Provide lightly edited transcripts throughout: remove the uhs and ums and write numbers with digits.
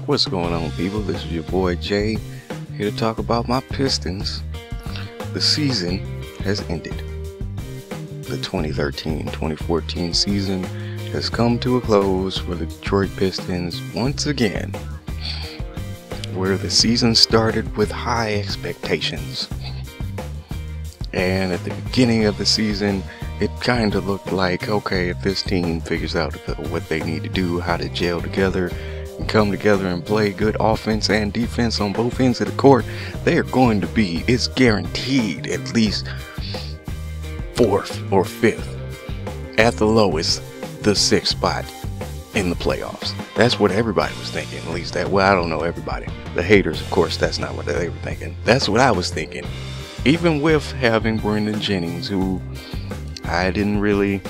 What's going on, people? This is your boy Jay, here to talk about my Pistons. The season has ended. The 2013-2014 season has come to a close for the Detroit Pistons once again, where the season started with high expectations. And at the beginning of the season, it kind of looked like, okay, if this team figures out what they need to do, how to gel together, and come together and play good offense and defense on both ends of the court, they are going to be, it's guaranteed, at least 4th or 5th. At the lowest, the 6th spot in the playoffs. That's what everybody was thinking, at least that, well, I don't know everybody. The haters, of course, that's not what they were thinking. That's what I was thinking. Even with having Brendan Jennings, who I didn't really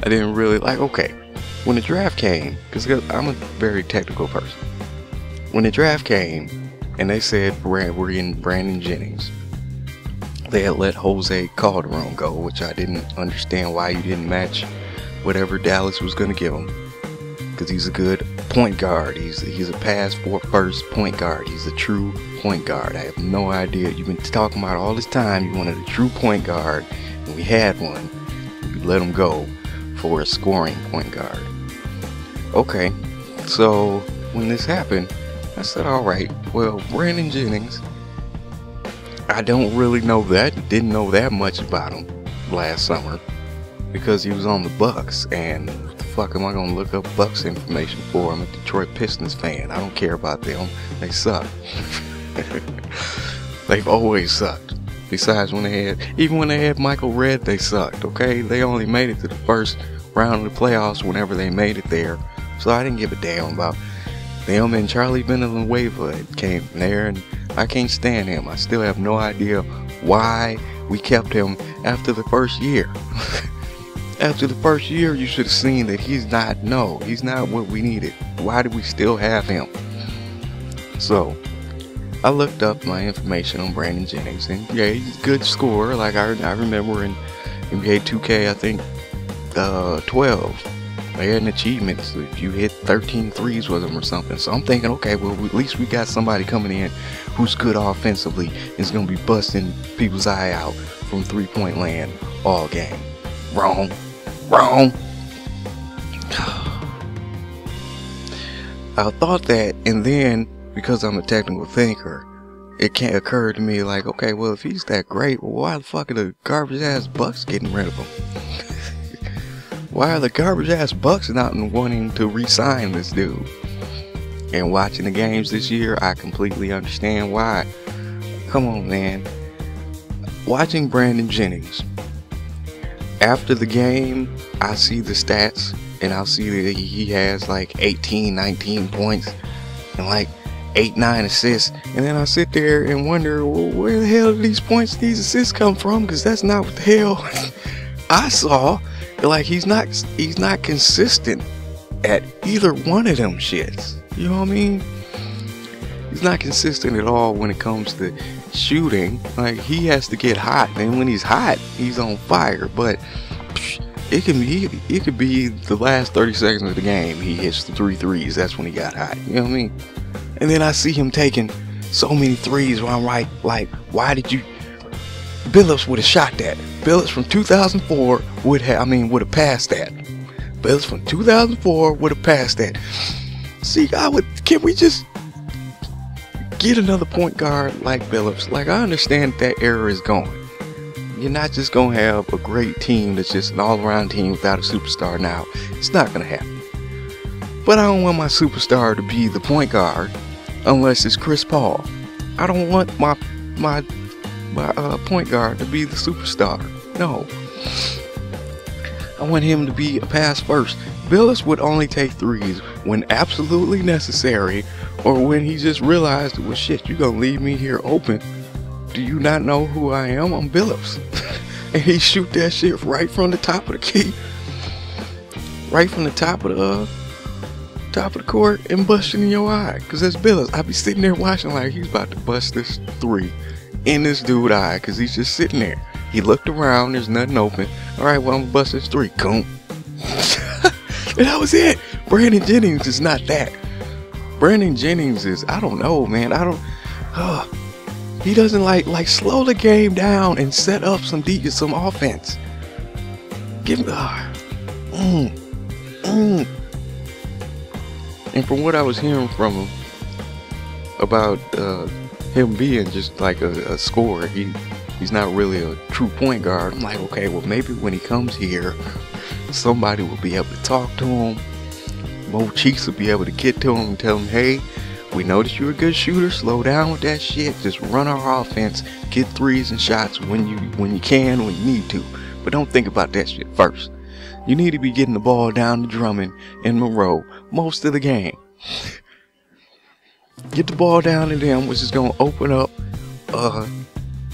like. Okay, when the draft came, because I'm a very technical person, when the draft came and they said we're getting Brandon Jennings, they had let Jose Calderon go, which I didn't understand why you didn't match whatever Dallas was going to give him, because he's a good point guard. He's a pass for first point guard. He's a true point guard. I have no idea. You've been talking about all this time you wanted a true point guard, and we had one. You let him go for a scoring point guard. Okay, so when this happened, I said, all right, well, Brandon Jennings, I don't really didn't know that much about him last summer because he was on the Bucks, and what the fuck am I gonna look up Bucks information for? I'm a Detroit Pistons fan. I don't care about them. They suck. They've always sucked. Besides, when they had Michael Redd, they sucked. Okay, they only made it to the first round of the playoffs whenever they made it there. So I didn't give a damn about them, and Charlie Villanueva came from there, and I can't stand him. I still have no idea why we kept him after the first year. After the first year, you should have seen that he's not what we needed. Why do we still have him? So I looked up my information on Brandon Jennings, and yeah, he's a good scorer. Like I remember in NBA 2K, I think 12, they had an achievement so if you hit 13 threes with him or something. So I'm thinking, okay, well, at least we got somebody coming in who's good offensively and is going to be busting people's eye out from three-point land all game. Wrong. I thought that, and then because I'm a technical thinker, it can't occur to me like, okay, well, if he's that great, well, why the fuck are the garbage ass Bucks getting rid of him? Why are the garbage ass Bucks not wanting to re-sign this dude? And watching the games this year, I completely understand why. Come on, man. Watching Brandon Jennings, after the game, I see the stats, and I'll see that he has like 18, 19 points, and like 8, 9 assists, and then I sit there and wonder, well, where the hell do these points, these assists come from? Because that's not what the hell I saw. Like, he's not consistent at either one of them shits. You know what I mean? He's not consistent at all when it comes to shooting. Like, he has to get hot, and when he's hot, he's on fire. But it could be the last 30 seconds of the game he hits the 3 threes. That's when he got hot. You know what I mean? And then I see him taking so many threes where I'm like, why did you? Billups would have shot that. Billups from 2004 would have passed that. Billups from 2004 would have passed that. See, can we just get another point guard like Billups? Like, I understand that era is going. You're not just going to have a great team that's just an all-around team without a superstar now. It's not going to happen. But I don't want my superstar to be the point guard unless it's Chris Paul. I don't want my point guard to be the superstar. No. I want him to be a pass first. Billups would only take threes when absolutely necessary, or when he just realized, well, shit, you gonna leave me here open. Do you not know who I am? I'm Billups. And he shoot that shit right from the top of the key. Right from the top of the court and busting in your eye. Cause that's Billups. I be sitting there watching like he's about to bust this 3 in this dude's eye, cause he's just sitting there. He looked around, there's nothing open. Alright, well, I'm gonna bust this 3. Coom. And that was it. Brandon Jennings is not that. Brandon Jennings is, I don't know, man. He doesn't like slow the game down and set up some offense. Give me, And from what I was hearing from him about him being just like a scorer, he's not really a true point guard. I'm like, okay, well maybe when he comes here, somebody will be able to talk to him. Mo Cheeks will be able to get to him and tell him, hey, we noticed you're a good shooter. Slow down with that shit. Just run our offense. Get threes and shots when you can, when you need to. But don't think about that shit first. You need to be getting the ball down to Drummond and Monroe most of the game. Get the ball down to them, which is going to open up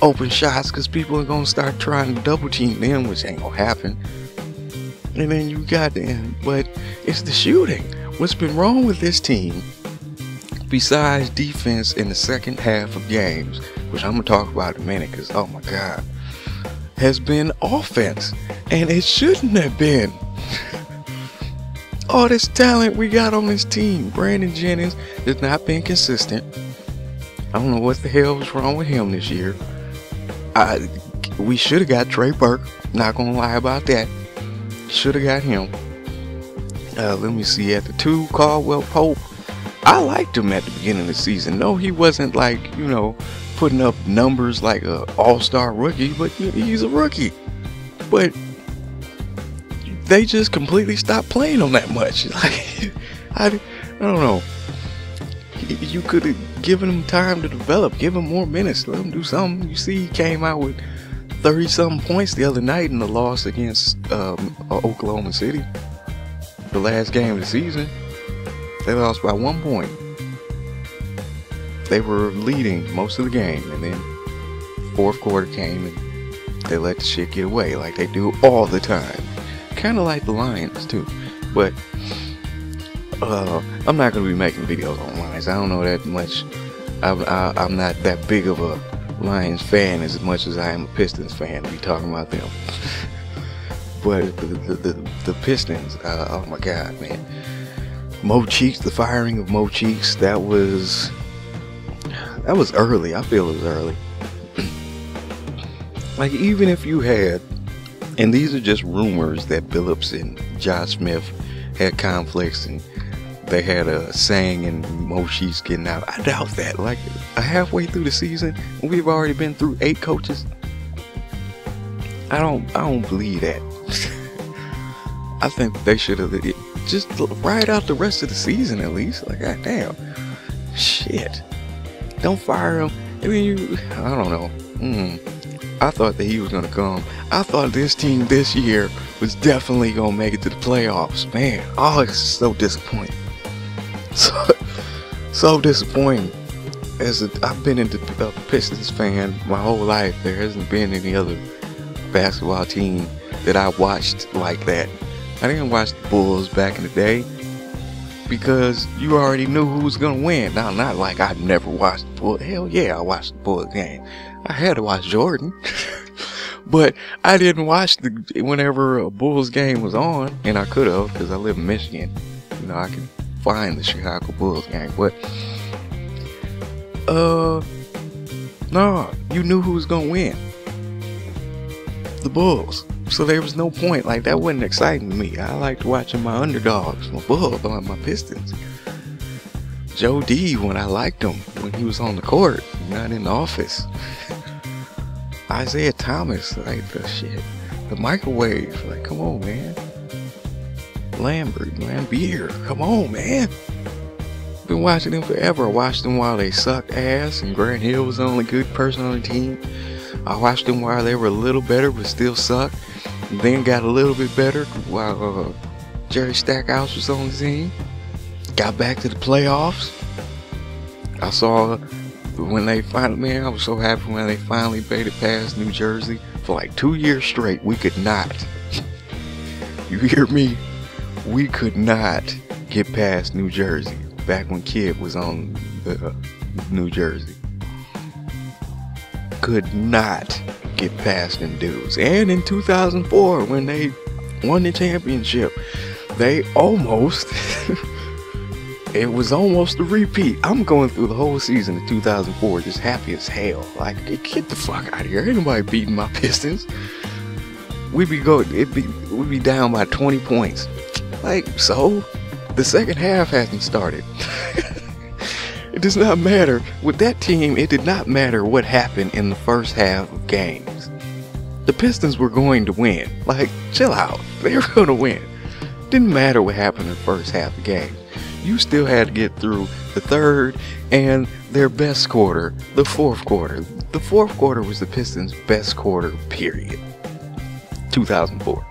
open shots, because people are going to start trying to double team them, which ain't going to happen. And then you got them. But it's the shooting. What's been wrong with this team, besides defense in the second half of games, which I'm going to talk about in a minute, because oh my God, has been offense. And it shouldn't have been. All this talent we got on this team. Brandon Jennings has not been consistent. I don't know what the hell was wrong with him this year. We should have got Trey Burke. Not gonna lie about that. Should have got him. Let me see. At the 2, Caldwell-Pope. I liked him at the beginning of the season. No, he wasn't like, putting up numbers like an all-star rookie, but he's a rookie. But they just completely stopped playing him that much. Like, I don't know. You could have given him time to develop, give him more minutes, let him do something. You see, he came out with 30-something points the other night in the loss against Oklahoma City. The last game of the season, they lost by 1 point. They were leading most of the game, and then fourth quarter came and they let the shit get away like they do all the time. Kind of like the Lions too. But I'm not going to be making videos on Lions. I don't know that much. I'm not that big of a Lions fan as much as I am a Pistons fan to be talking about them. But the Pistons, oh my God, man. Mo Cheeks, the firing of Mo Cheeks, that was early. I feel it was early. Like, even if you had, and these are just rumors that Billups and Josh Smith had conflicts and they had a saying and Mo Cheeks getting out. I doubt that. Like, halfway through the season, we've already been through 8 coaches. I don't believe that. I think they should have just ride out the rest of the season at least. Like, goddamn, shit. Don't fire him. I mean, I don't know. I thought that he was gonna come. I thought this team this year was definitely gonna make it to the playoffs. Man, oh, it's so disappointing. So disappointing. I've been a Pistons fan my whole life. There hasn't been any other basketball team that I watched like that. I didn't watch the Bulls back in the day because you already knew who was gonna win. Now, not like I never watched the Bulls. Hell yeah, I watched the Bulls game. I had to watch Jordan. But I didn't watch whenever a Bulls game was on, and I could have because I live in Michigan. I can find the Chicago Bulls game. But no, you knew who was gonna win. The Bulls. So there was no point. Like, that wasn't exciting to me. I liked watching my underdogs, my Bulls, my Pistons. Joe D, when I liked him, when he was on the court, not in the office. Isaiah Thomas, like, the shit. The microwave, like, come on, man. Lambeer, come on, man. Been watching them forever. I watched them while they sucked ass and Grant Hill was the only good person on the team. I watched them while they were a little better but still sucked. Then got a little bit better while Jerry Stackhouse was on the team. Got back to the playoffs. I saw when they finally, man, I was so happy when they finally made it past New Jersey. For like 2 years straight, we could not. You hear me? We could not get past New Jersey. Back when Kid was on New Jersey. Could not get past them dudes. And in 2004, when they won the championship, they almost it was almost a repeat. I'm going through the whole season of 2004 just happy as hell. Like, get the fuck out of here. Ain't nobody beating my Pistons. We'd be down by 20 points. Like, so the second half hasn't started. It does not matter. With that team, it did not matter what happened in the first half of games. The Pistons were going to win. Like, chill out. They were going to win. Didn't matter what happened in the first half of games. You still had to get through the third and their best quarter, the fourth quarter. The fourth quarter was the Pistons' best quarter, period. 2004.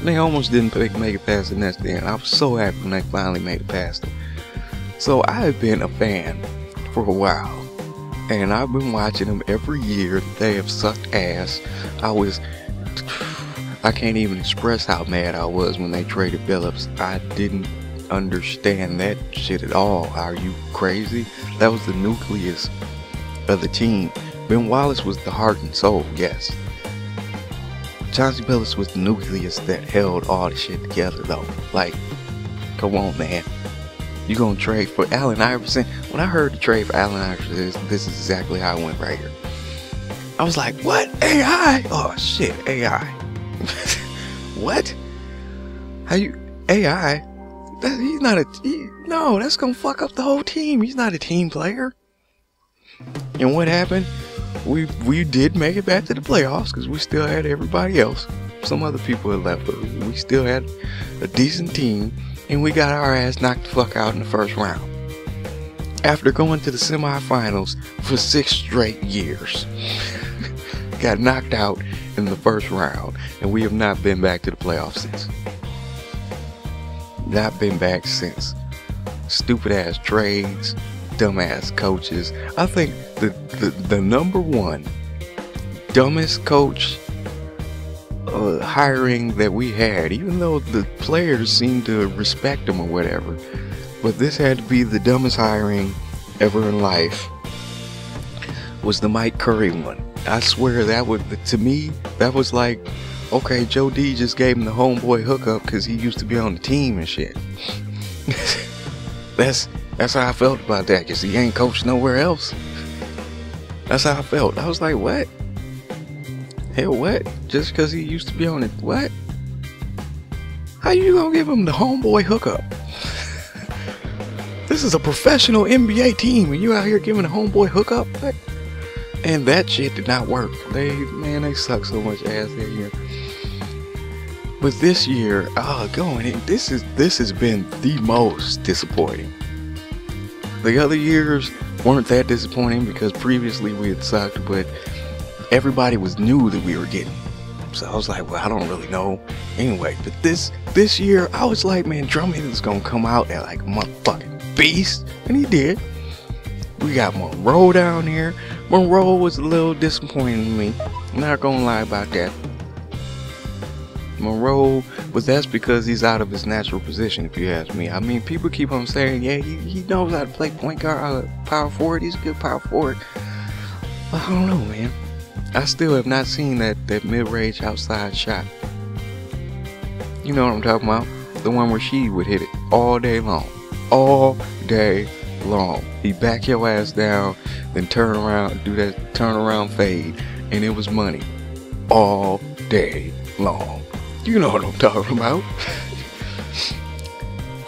They almost didn't make it past the next end. I was so happy when they finally made it past them. So I have been a fan for a while. And I've been watching them every year. They have sucked ass. I can't even express how mad I was when they traded Billups. I didn't understand that shit at all. Are you crazy? That was the nucleus of the team. Ben Wallace was the heart and soul, yes. Chauncey Billups was the nucleus that held all the shit together, though. Like, come on, man. You gonna trade for Allen Iverson? When I heard the trade for Allen Iverson, this is exactly how it went right here. I was like, what? AI? Oh shit, AI. What? How you AI? He's not no, that's gonna fuck up the whole team. He's not a team player. And what happened? We did make it back to the playoffs because we still had everybody else. Some other people had left, but we still had a decent team. And we got our ass knocked the fuck out in the first round. After going to the semifinals for 6 straight years. Got knocked out in the first round. And we have not been back to the playoffs since. Not been back since. Stupid ass trades. Dumb ass coaches. I think the number one dumbest coach hiring that we had, even though the players seemed to respect him or whatever, but this had to be the dumbest hiring ever in life, was the Mike Curry one. I swear that would, to me, that was like, okay, Joe D just gave him the homeboy hookup because he used to be on the team and shit. That's how I felt about that, because he ain't coached nowhere else. That's how I felt. I was like, what? Hell, what? Just because he used to be on it? What? How you gonna give him the homeboy hookup? This is a professional NBA team and you out here giving a homeboy hookup? What? And that shit did not work. They suck so much ass that year. But this year, this has been the most disappointing. The other years weren't that disappointing because previously we had sucked, but everybody knew that we were getting. So I was like, well, I don't really know. Anyway, but this year, I was like, man, Drummond is gonna come out at like a motherfucking beast. And he did. We got Monroe down here. Monroe was a little disappointing to me. I'm not gonna lie about that. Monroe, but that's because he's out of his natural position, if you ask me. I mean, people keep on saying, yeah, he knows how to play point guard, power forward. He's a good power forward. But I don't know, man. I still have not seen that mid-range outside shot. You know what I'm talking about? The one where she would hit it all day long. All day long. He'd back your ass down, then turn around, do that turnaround fade, and it was money. All day long. You know what I'm talking about.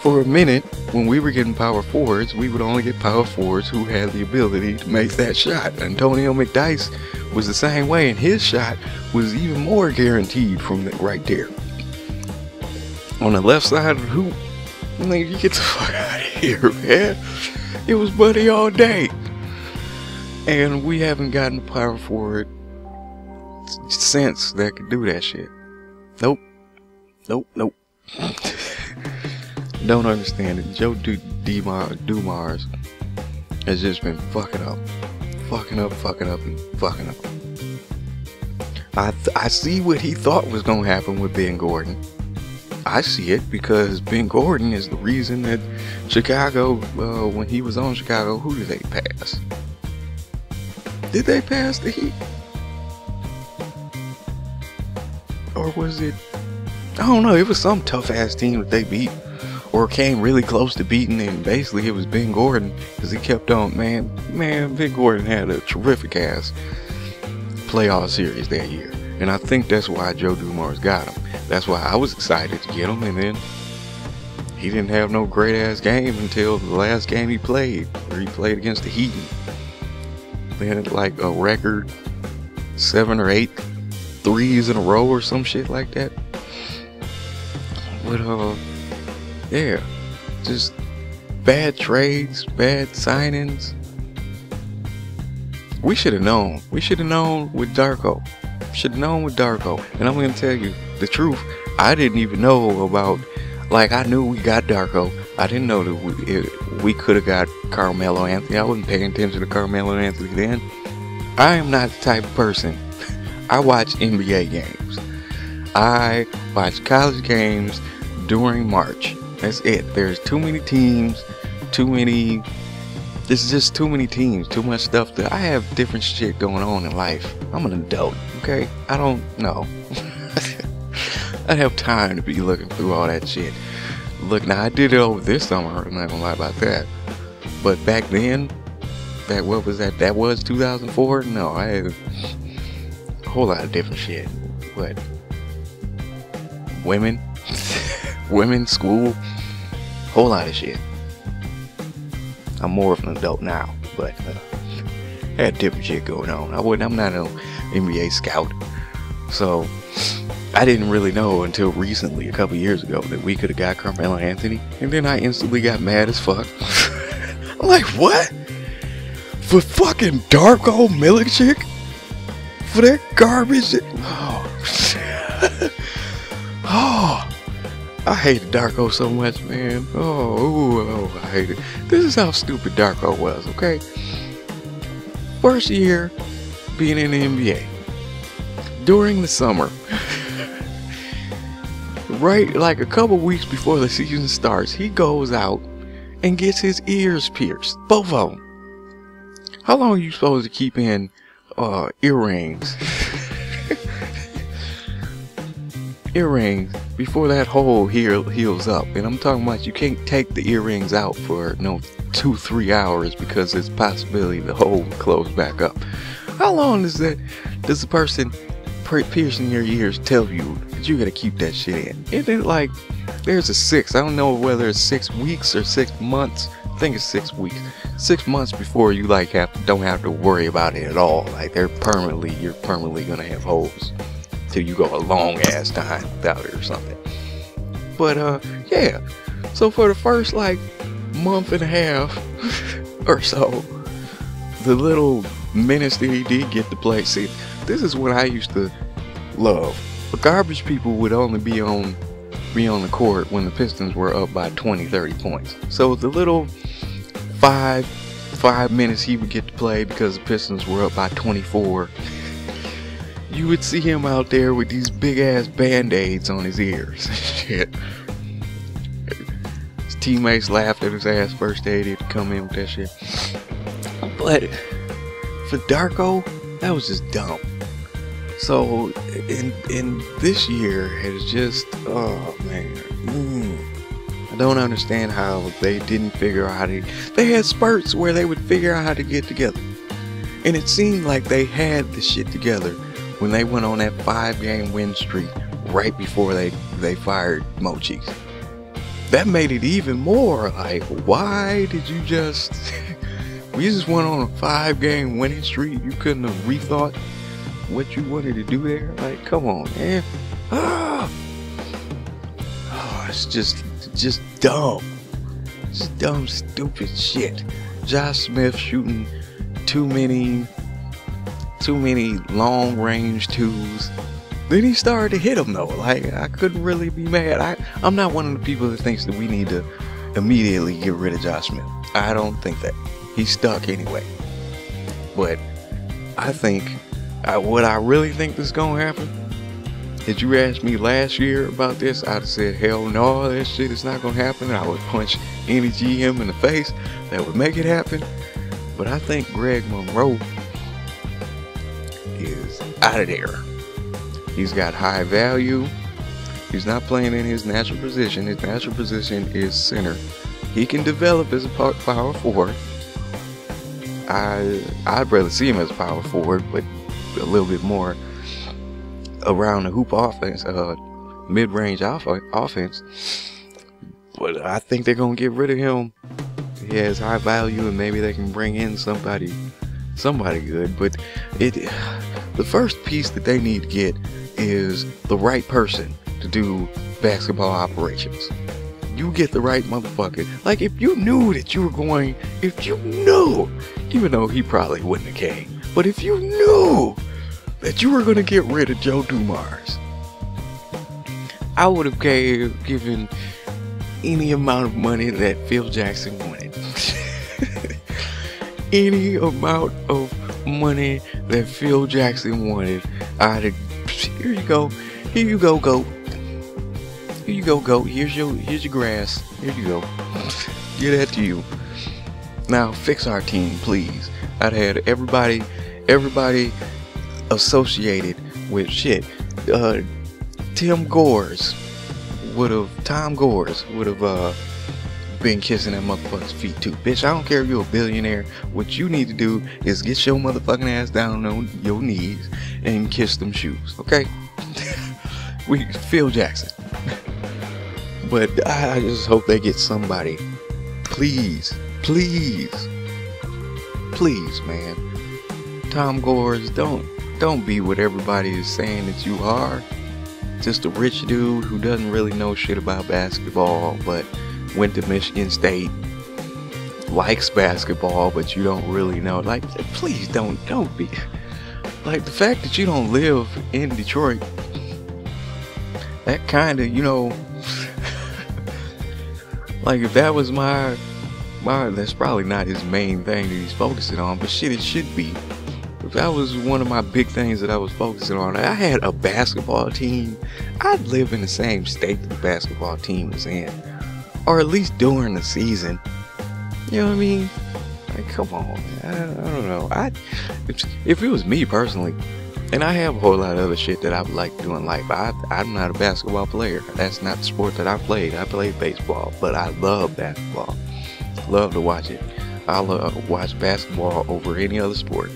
For a minute, when we were getting power forwards, we would only get power forwards who had the ability to make that shot. Antonio McDyess was the same way, and his shot was even more guaranteed from right there. On the left side of the hoop, like, you get the fuck out of here, man. It was Buddy all day. And we haven't gotten a power forward since that could do that shit. Nope. Don't understand it. Joe Dumars has just been fucking up. I see what he thought was going to happen with Ben Gordon. I see it because Ben Gordon is the reason that Chicago, when he was on Chicago, who did they pass? Did they pass the Heat? Or was it, I don't know, it was some tough ass team that they beat. or came really close to beating, and basically it was Ben Gordon, because he kept on, man, Ben Gordon had a terrific ass playoff series that year, and I think that's why Joe Dumars got him. That's why I was excited to get him, and then he didn't have no great ass game until the last game he played, where he played against the Heat. They had like a record 7 or 8 threes in a row or some shit like that. But yeah, just bad trades, bad signings. We should have known. We should have known with Darko. Should have known with Darko. And I'm gonna tell you the truth. I didn't even know about. Like, I knew we got Darko. I didn't know that we could have got Carmelo Anthony. I wasn't paying attention to Carmelo Anthony then. I am not the type of person. I watch NBA games. I watch college games during March. That's it. There's too many teams, there's just too many teams, too much stuff that I have different shit going on in life. I'm an adult, okay? I don't know. I have time to be looking through all that shit. Look, now I did it over this summer, I'm not gonna lie about that. But back then, what was that? That was 2004? No, I had a whole lot of different shit. What? Women, school, whole lot of shit. I'm more of an adult now, but I had different shit going on. I'm not an NBA scout, so I didn't really know until recently, a couple years ago, that we could have got Carmelo Anthony, and then I instantly got mad as fuck. I'm like, what? For fucking Darko Milicic? For that garbage? Oh, I hated Darko so much, man. Oh, I hate it. This is how stupid Darko was, okay? First year being in the NBA. During the summer. Right, like a couple weeks before the season starts, he goes out and gets his ears pierced. Both of them. How long are you supposed to keep in earrings? Earrings before that hole heals up. And I'm talking about you can't take the earrings out for 2-3 hours because there's a possibility the hole will close back up. How long does the person piercing your ears tell you that you gotta keep that shit in? Isn't it like there's a 6? I don't know whether it's 6 weeks or 6 months. I think it's 6 weeks. 6 months before you like don't have to worry about it at all. Like you're permanently gonna have holes till you go a long ass time without it or something. But yeah. So for the first like month and a half or so, the little minutes that he did get to play. See, this is what I used to love. The garbage people would only be on the court when the Pistons were up by 20-30 points. So the little 5 minutes he would get to play because the Pistons were up by 24, you would see him out there with these big ass band-aids on his ears. Shit. His teammates laughed at his ass first day he'd come in with that shit. But for Darko, that was just dumb. So in this year has just, oh man, I don't understand how they didn't figure out how to. They had spurts where they would figure out how to get together, and it seemed like they had the shit together when they went on that 5-game win streak right before they fired Mochi. That made it even more like, why did you just? We just went on a 5-game winning streak. You couldn't have rethought what you wanted to do there? Like, come on, man. It's just dumb. Just dumb, stupid shit. Josh Smith shooting too many long range twos. Then he started to hit them though. Like, I couldn't really be mad. I'm not one of the people that thinks that we need to immediately get rid of Josh Smith. I don't think that. He's stuck anyway. But I think what I really think is gonna happen. If you asked me last year about this, I'd have said, hell no, that shit is not gonna happen. I would punch any GM in the face that would make it happen. But I think Greg Monroe is out of there. He's got high value. He's not playing in his natural position. His natural position is center. He can develop as a power forward. I'd rather see him as a power forward, but a little bit more around the hoop offense, mid-range offense. But I think they're gonna get rid of him. He has high value, and maybe they can bring in somebody good. But the first piece that they need to get is the right person to do basketball operations. You get the right motherfucker. Like, if you knew that you were going, if you knew, even though he probably wouldn't have came, but if you knew that you were going to get rid of Joe Dumars, I would have given any amount of money that Phil Jackson wanted. Any amount of money that Phil Jackson wanted, I'd have, here you go, goat. Here you go, goat. Here's your grass. Here you go. Get that to you. Now fix our team, please. I'd had everybody associated with shit. Tom Gores would have been kissing that motherfucker's feet too. Bitch, I don't care if you're a billionaire. What you need to do is get your motherfucking ass down on your knees and kiss them shoes, okay? Phil Jackson. But I just hope they get somebody. Please, man. Tom Gores, don't be what everybody is saying that you are. Just a rich dude who doesn't really know shit about basketball, but went to Michigan State, likes basketball, but you don't really know. Like, please don't be. Like, the fact that you don't live in Detroit, that kind of, you know, like, if that was my, that's probably not his main thing that he's focusing on, but shit, it should be. If that was one of my big things that I was focusing on, I had a basketball team, I'd live in the same state that the basketball team was in. Or at least during the season. You know what I mean? Like, come on, man. I don't know. If it was me personally, and I have a whole lot of other shit that I would like to do in life. I'm not a basketball player. That's not the sport that I played. I played baseball, but I love basketball. Love to watch it. I love to watch basketball over any other sport.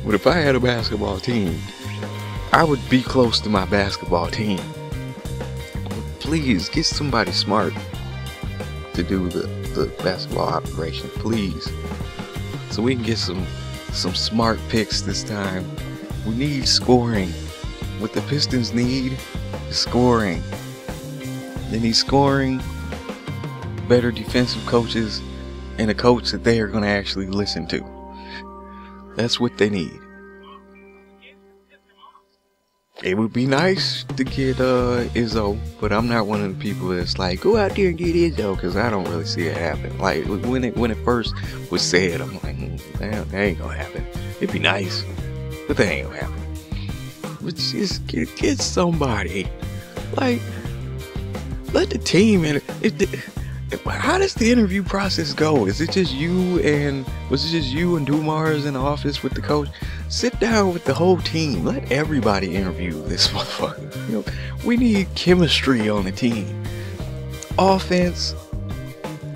But if I had a basketball team, I would be close to my basketball team. Please, get somebody smart to do the basketball operation, please. So we can get some smart picks this time. We need scoring. What the Pistons need is scoring. They need scoring, better defensive coaches, and a coach that they are going to actually listen to. That's what they need. It would be nice to get Izzo, but I'm not one of the people that's like, go out there and get Izzo, because I don't really see it happen. Like, when it first was said, I'm like, damn, that ain't gonna happen. It'd be nice, but that ain't gonna happen. But just get somebody. Like, let the team in it. How does the interview process go? Was it just you and Dumars in the office with the coach? Sit down with the whole team. Let everybody interview this motherfucker. You know, we need chemistry on the team. Offense,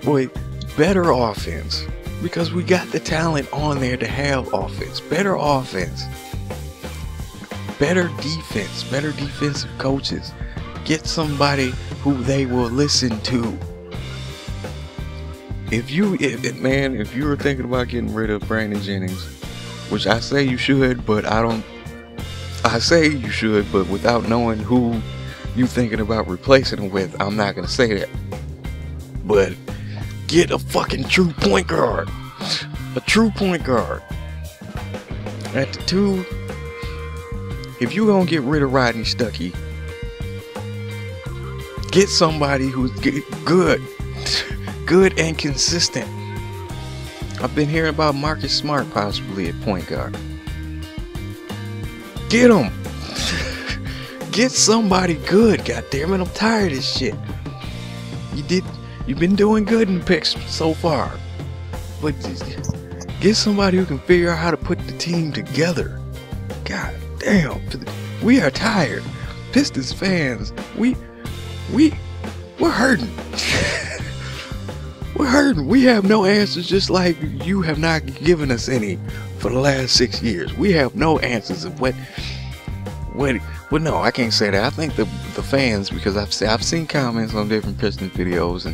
boy, better offense, because we got the talent on there to have offense. Better offense, better defense, better defensive coaches. Get somebody who they will listen to. If you were thinking about getting rid of Brandon Jennings, which I say you should, but I say you should, but without knowing who you thinking about replacing him with, I'm not gonna say that. But get a fucking true point guard. A true point guard. At the 2, if you gonna get rid of Rodney Stuckey, get somebody who's good. Good and consistent. I've been hearing about Marcus Smart possibly at point guard. Get him. Get somebody good. Goddammit, I'm tired of this shit. You've been doing good in picks so far, but get somebody who can figure out how to put the team together. God damn, we are tired. Pistons fans, we're hurting. We're hurting. We have no answers, just like you have not given us any for the last 6 years. We have no answers of what. Well, no, I can't say that. I think the fans, because I've seen comments on different Pistons videos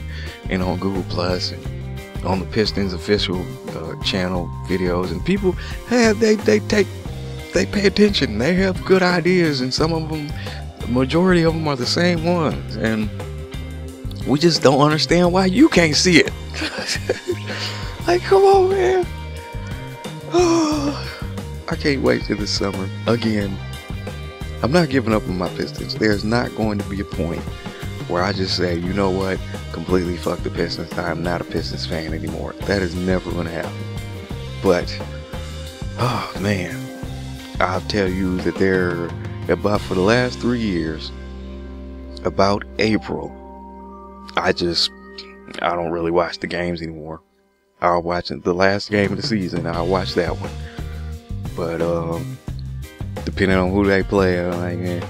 and on Google Plus and on the Pistons official channel videos, and people, hey, they pay attention. They have good ideas, and some of them, the majority of them, are the same ones, and we just don't understand why you can't see it. Like, come on, man. Oh, I can't wait till this summer. Again, I'm not giving up on my Pistons. There's not going to be a point where I just say, you know what, completely fuck the Pistons. I'm not a Pistons fan anymore. That is never going to happen. But, oh man, I'll tell you that about for the last 3 years, about April, I don't really watch the games anymore. I'll watch the last game of the season. I'll watch that one. But depending on who they play, I'm like,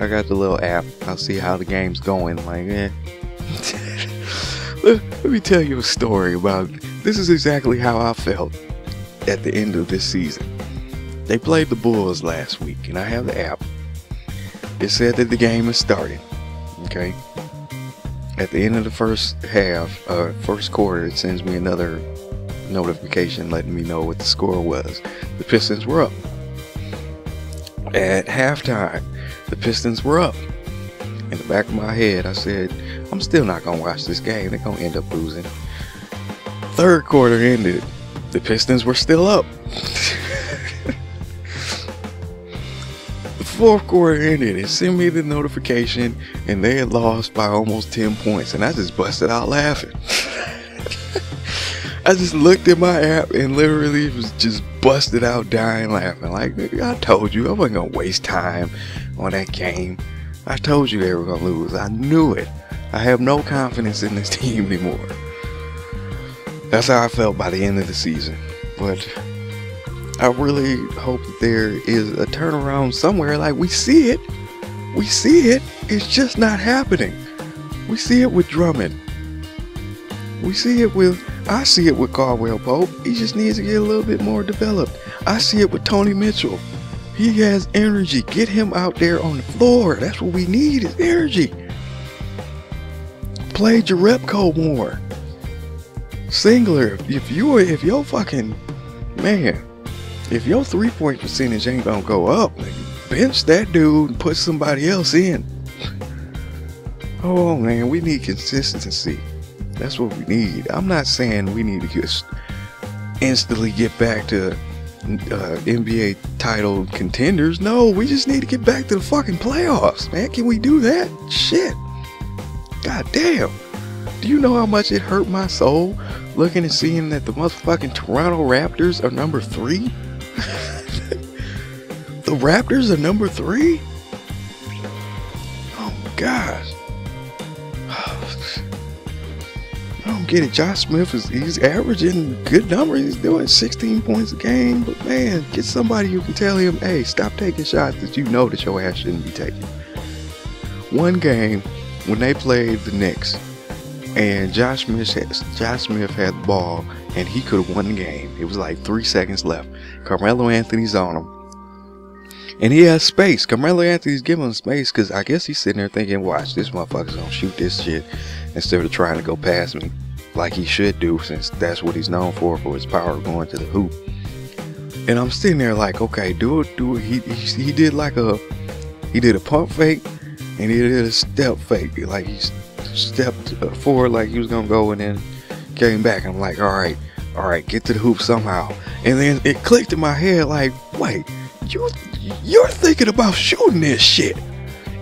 I got the little app. I'll see how the game's going. Like, let me tell you a story about. This is exactly how I felt at the end of this season. They played the Bulls last week, and I have the app. It said that the game is starting. Okay. At the end of the first quarter, it sends me another notification letting me know what the score was. The Pistons were up. At halftime, the Pistons were up. In the back of my head, I said, I'm still not going to watch this game. They're going to end up losing. Third quarter ended. The Pistons were still up. The fourth quarter ended. It sent me the notification, and they had lost by almost 10 points. And I just busted out laughing. I just looked at my app and literally was just busted out dying laughing. Like, I told you, I wasn't going to waste time on that game. I told you they were going to lose. I knew it. I have no confidence in this team anymore. That's how I felt by the end of the season. But I really hope that there is a turnaround somewhere. Like, we see it. We see it. It's just not happening. We see it with Drummond. We see it with... I see it with Caldwell-Pope. He just needs to get a little bit more developed. I see it with Tony Mitchell. He has energy. Get him out there on the floor. That's what we need, is energy. Play Jerebko more. Singler, if your fucking man, if your 3-point percentage ain't gonna go up, bench that dude and put somebody else in. Oh man, we need consistency. That's what we need. I'm not saying we need to just instantly get back to NBA title contenders. No, we just need to get back to the fucking playoffs, man. Can we do that? Shit. God damn. Do you know how much it hurt my soul looking and seeing that the motherfucking Toronto Raptors are number 3? The Raptors are number 3? Oh my gosh. I don't get it. Josh Smith he's averaging good numbers. He's doing 16 points a game. But man, get somebody who can tell him, hey, stop taking shots that you know that your ass shouldn't be taking. One game when they played the Knicks and Josh Smith had the ball and he could have won the game. It was like 3 seconds left. Carmelo Anthony's on him. And he has space. Carmelo Anthony's giving him space because I guess he's sitting there thinking, watch, this motherfucker's gonna shoot this shit instead of trying to go past me like he should do, since that's what he's known for his power going to the hoop. And I'm sitting there like, okay, do it. He did a pump fake and he did a step fake. Like he stepped forward like he was gonna go and then came back. I'm like, all right, get to the hoop somehow. And then it clicked in my head like, wait, you're thinking about shooting this shit.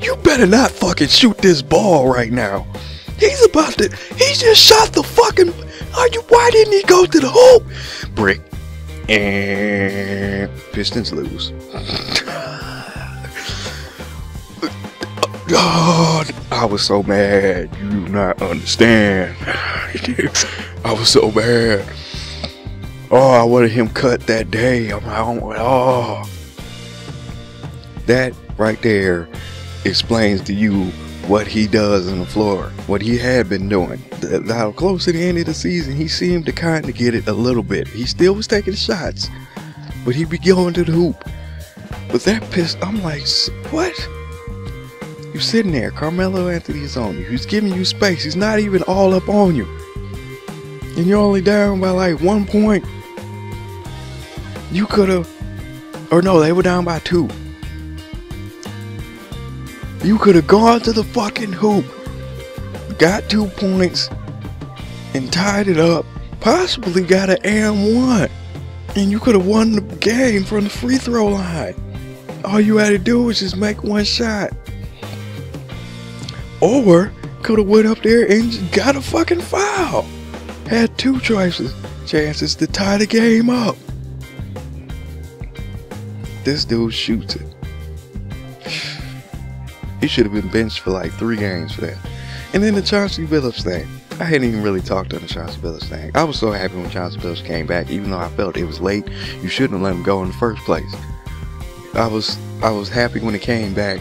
You better not fucking shoot this ball right now. He just shot the fucking, why didn't he go to the hoop? Brick. And Pistons lose. God, I was so mad. You do not understand. I was so mad. Oh, I wanted him cut that day. I'm like, oh. That right there explains to you what he does on the floor, what he had been doing. How close to the end of the season, he seemed to kind of get it a little bit. He still was taking shots, but he'd be going to the hoop. But that pissed, I'm like, what? You're sitting there, Carmelo Anthony is on you. He's giving you space. He's not even all up on you. And you're only down by like 1 point. You could have, or no, they were down by 2. You could have gone to the fucking hoop, got 2 points, and tied it up, possibly got an and 1. And you could have won the game from the free throw line. All you had to do was just make 1 shot. Or could have went up there and got a fucking foul. Had 2 chances to tie the game up. This dude shoots it. He should have been benched for like 3 games for that. And then the Chauncey Billups thing. I hadn't even really talked on the Chauncey Billups thing. I was so happy when Chauncey Billups came back, even though I felt it was late. You shouldn't have let him go in the first place. I was happy when he came back,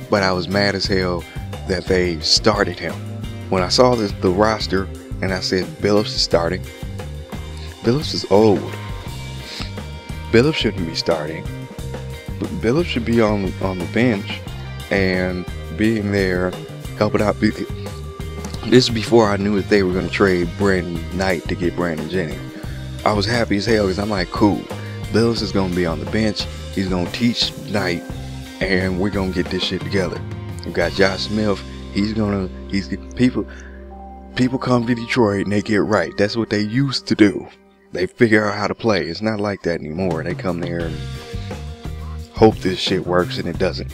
but I was mad as hell that they started him. When I saw the roster and I said Billups is starting, Billups is old. Billups shouldn't be starting. Billups should be on the bench and being there, helping out. This is before I knew that they were going to trade Brandon Knight to get Brandon Jennings. I was happy as hell because I'm like, cool. Billups is going to be on the bench. He's going to teach Knight, and we're going to get this shit together. You got Josh Smith. People come to Detroit and they get right. That's what they used to do. They figure out how to play. It's not like that anymore. They come there and hope this shit works, and it doesn't.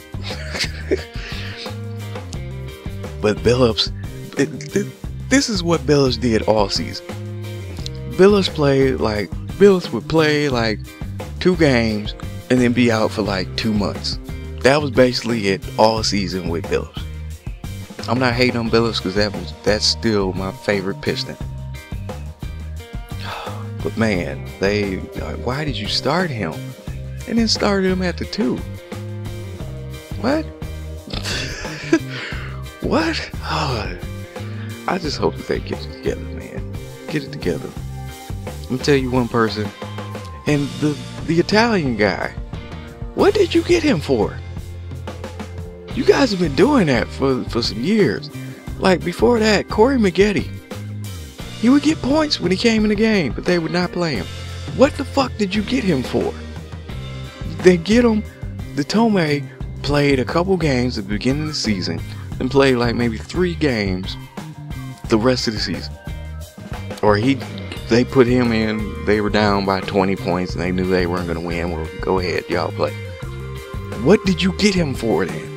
But Billups, this is what Billups did all season. Billups would play like 2 games and then be out for like 2 months. That was basically it all season with Billups. I'm not hating on Billups because that's still my favorite Piston. But man, why did you start him? And then started him at the 2. What? What? Oh, I just hope that they get it together, man. Get it together. Let me tell you one person. And the Italian guy. What did you get him for? You guys have been doing that for some years. Like before that, Corey Maggette. He would get points when he came in the game, but they would not play him. What the fuck did you get him for? They get him. The Tomei played a couple games at the beginning of the season and played like maybe 3 games the rest of the season. Or they put him in, they were down by 20 points and they knew they weren't going to win. Well, go ahead, y'all play. What did you get him for then?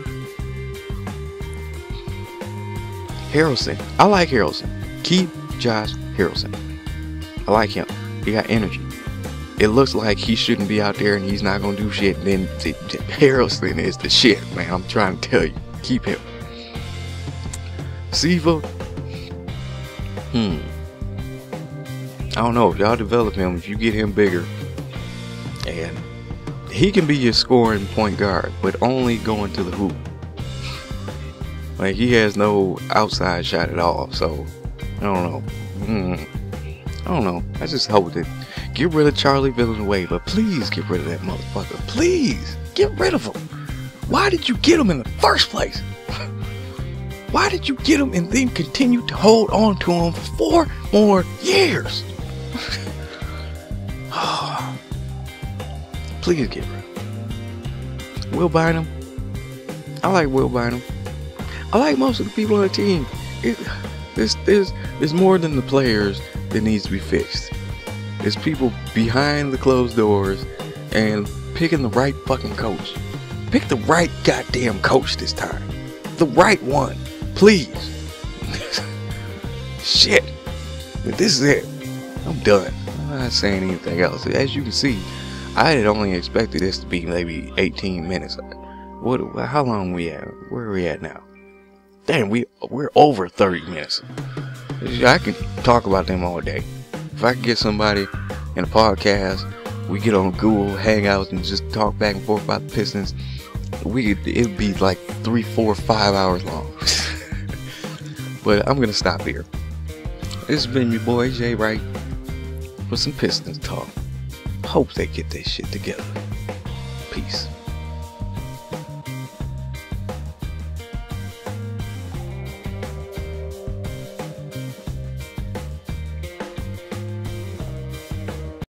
Harrelson. I like Harrelson. Keep Josh Harrelson. I like him. He got energy. It looks like he shouldn't be out there and he's not going to do shit. And then Harrelson is the shit, man. I'm trying to tell you. Keep him. Siva. I don't know. If y'all develop him, if you get him bigger, and he can be your scoring point guard, but only going to the hoop. Like, he has no outside shot at all, so I don't know. I don't know. I just hope that get rid of Charlie Villanueva, but please get rid of that motherfucker. Please get rid of him. Why did you get him in the first place? Why did you get him and then continue to hold on to him for 4 more years? Please get rid of him. Will Bynum. I like Will Bynum. I like most of the people on the team. There's more than the players that needs to be fixed. It's people behind the closed doors and picking the right fucking coach. Pick the right goddamn coach this time. The right one. Please. Shit. But this is it. I'm done. I'm not saying anything else. As you can see, I had only expected this to be maybe 18 minutes. How long we at? Where are we at now? Damn, we're over 30 minutes. I can talk about them all day. If I could get somebody in a podcast, we get on Google Hangouts and just talk back and forth about the Pistons, it'd be like 3, 4, 5 hours long. But I'm gonna stop here. This has been your boy Jay Wright for some Pistons talk. Hope they get their shit together. Peace.